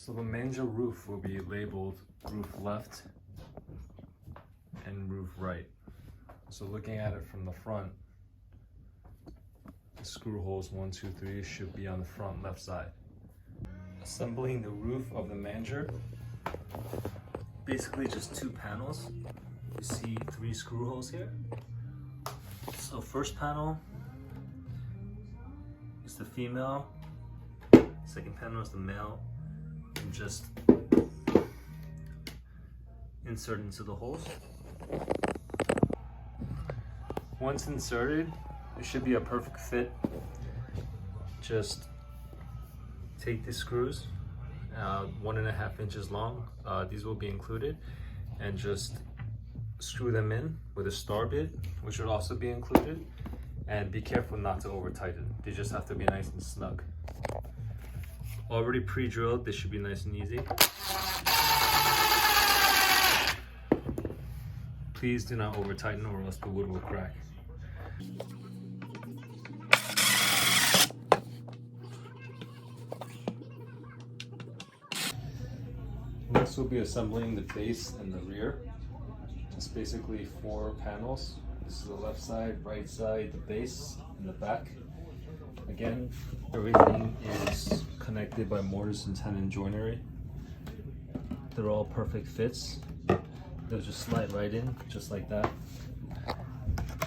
So the Manger roof will be labeled roof left and roof right. So looking at it from the front, the screw holes 1, 2, 3 should be on the front left side. Assembling the roof of the Manger, basically just 2 panels. You see 3 screw holes here. So first panel is the female, second panel is the male, and just insert into the holes. Once inserted, it should be a perfect fit. Just take the screws, 1.5 inches long, these will be included, and just screw them in with a star bit, which would also be included, and be careful not to over tighten. They just have to be nice and snug. Already pre-drilled, this should be nice and easy. Please do not over tighten or else the wood will crack. Next we'll be assembling the base and the rear. Just basically 4 panels. This is the left side, right side, the base, and the back. Again, everything is connected by mortise and tenon joinery. They're all perfect fits. They'll just slide right in, just like that.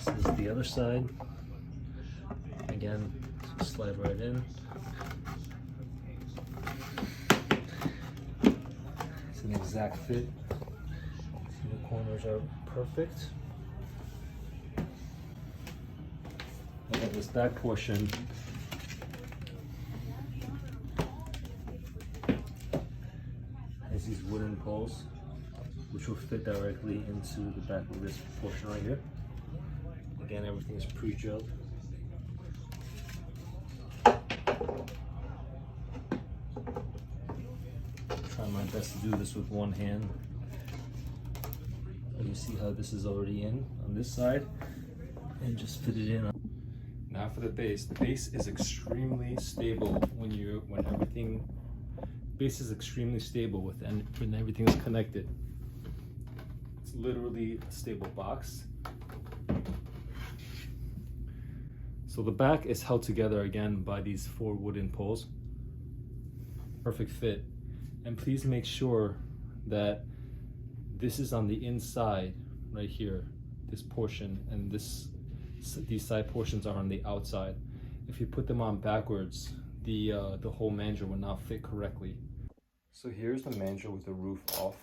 This is the other side. Again, just slide right in. It's an exact fit. The corners are perfect. Look at this back portion. Has these wooden poles, which will fit directly into the back of this portion right here. Again, everything is pre-drilled. Try my best to do this with one hand. And you see how this is already in on this side, and just fit it in. Now for the base. The base is extremely stable when everything. Base is extremely stable when everything is connected. It's literally a stable box. So the back is held together again by these 4 wooden poles. Perfect fit. And please make sure that this is on the inside right here, this portion, and these side portions are on the outside. If you put them on backwards, the whole Manger will not fit correctly. So here's the Manger with the roof off.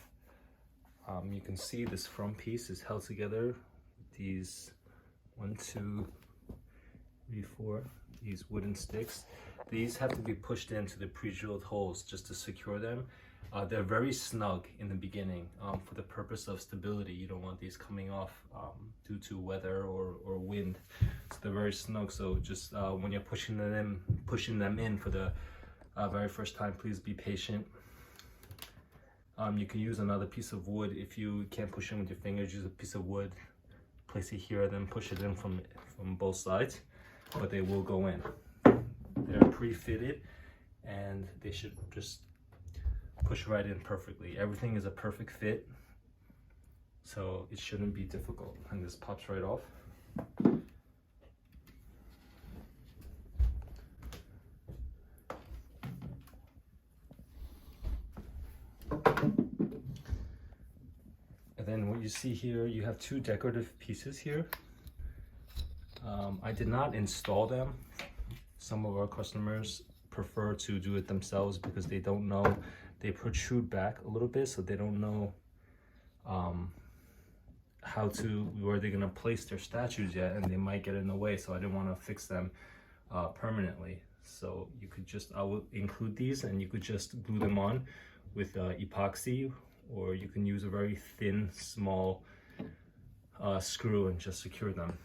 You can see this front piece is held together with these 1, 2, 3, 4, these wooden sticks. These have to be pushed into the pre-drilled holes just to secure them. They're very snug in the beginning for the purpose of stability. You don't want these coming off due to weather or wind. So they're very snug. So just when you're pushing them in for the very first time, please be patient. You can use another piece of wood. If you can't push in with your fingers, use a piece of wood, place it here, then push it in from both sides, but they will go in. They're pre-fitted and they should just push right in perfectly. Everything is a perfect fit, so it shouldn't be difficult. And this pops right off. And then what you see here, you have 2 decorative pieces here. I did not install them. Some of our customers prefer to do it themselves because they don't know, they protrude back a little bit, so they don't know where they're gonna place their statues yet, and they might get in the way, so I didn't want to fix them permanently. So you could just, I will include these, and you could just glue them on with epoxy, or you can use a very thin, small screw and just secure them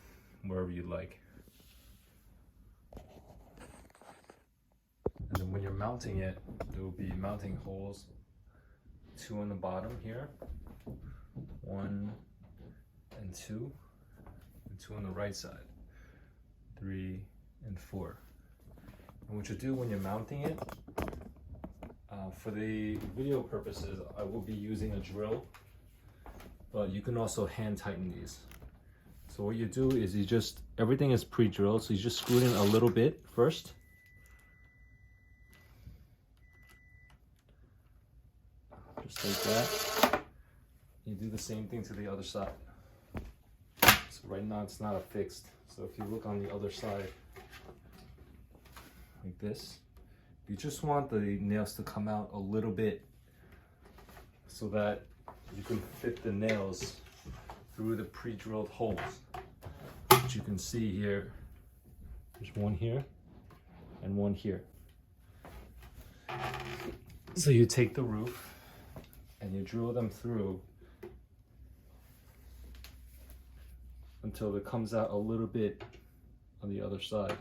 wherever you like. And then when you're mounting it, there will be mounting holes, 2 on the bottom here, 1 and 2, and 2 on the right side, 3 and 4. And what you do when you're mounting it, for the video purposes, I will be using a drill, but you can also hand tighten these. So what you do is everything is pre-drilled, so you just screw it in a little bit first. Just like that. You do the same thing to the other side. So right now it's not affixed. So if you look on the other side, like this, you just want the nails to come out a little bit so that you can fit the nails through the pre-drilled holes. Which you can see here, there's one here and one here. So you take the roof and you drill them through until it comes out a little bit on the other side.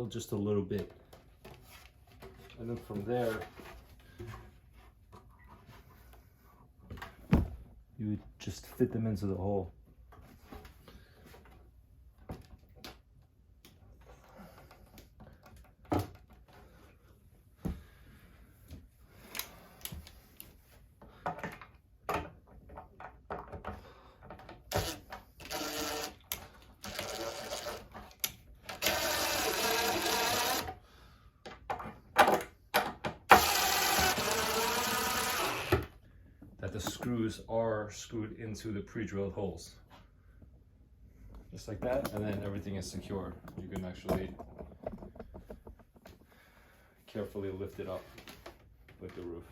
Just a little bit. And then from there, you would just fit them into the hole. The screws are screwed into the pre-drilled holes. Just like that, and then everything is secure. You can actually carefully lift it up with the roof.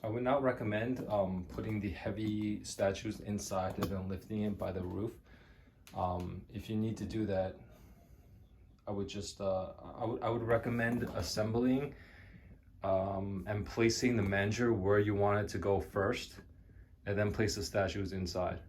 I would not recommend putting the heavy statues inside and then lifting it by the roof. If you need to do that, I would just I would recommend assembling and placing the manger where you want it to go first, and then place the statues inside.